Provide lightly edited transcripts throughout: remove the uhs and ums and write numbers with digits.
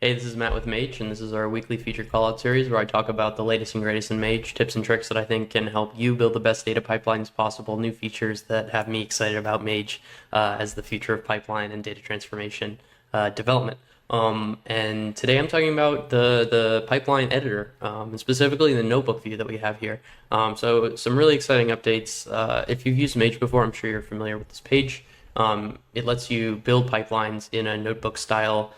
Hey, this is Matt with Mage, and this is our weekly Feature Callout Series where I talk about the latest and greatest in Mage, tips and tricks that I think can help you build the best data pipelines possible, new features that have me excited about Mage as the future of pipeline and data transformation development. And today I'm talking about the pipeline editor, and specifically the notebook view that we have here. So some really exciting updates. If you've used Mage before, I'm sure you're familiar with this page. It lets you build pipelines in a notebook style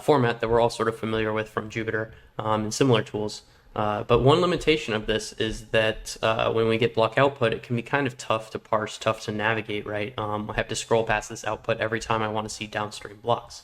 format that we're all sort of familiar with from Jupyter and similar tools. But one limitation of this is that when we get block output, it can be kind of tough to parse, tough to navigate, right? I have to scroll past this output every time I want to see downstream blocks.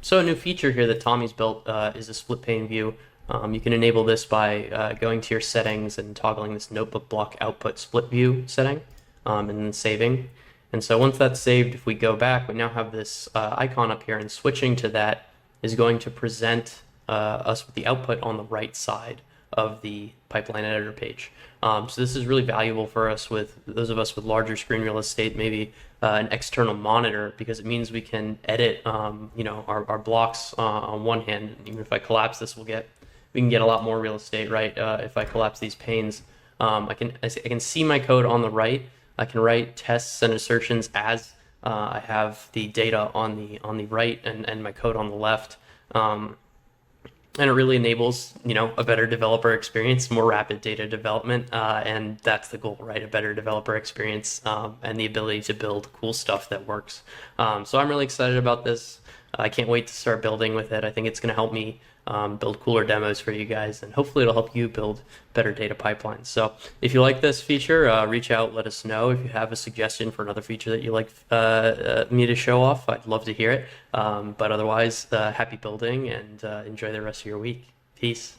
So a new feature here that Tommy's built is a split pane view. You can enable this by going to your settings and toggling this notebook block output split view setting and then saving. And so once that's saved, if we go back, we now have this icon up here, and switching to that is going to present us with the output on the right side of the pipeline editor page. So this is really valuable for us with those of us with larger screen real estate, maybe an external monitor, because it means we can edit our blocks on one hand. Even if I collapse this, we can get a lot more real estate, right? If I collapse these panes, I can see my code on the right. I can write tests and assertions as I have the data on the right and my code on the left. And it really enables, a better developer experience, more rapid data development, and that's the goal, right? A better developer experience and the ability to build cool stuff that works. So I'm really excited about this. I can't wait to start building with it. I think it's going to help me build cooler demos for you guys, and hopefully it'll help you build better data pipelines. So if you like this feature, reach out, let us know. If you have a suggestion for another feature that you like me to show off, I'd love to hear it. But otherwise, happy building and enjoy the rest of your week. Peace.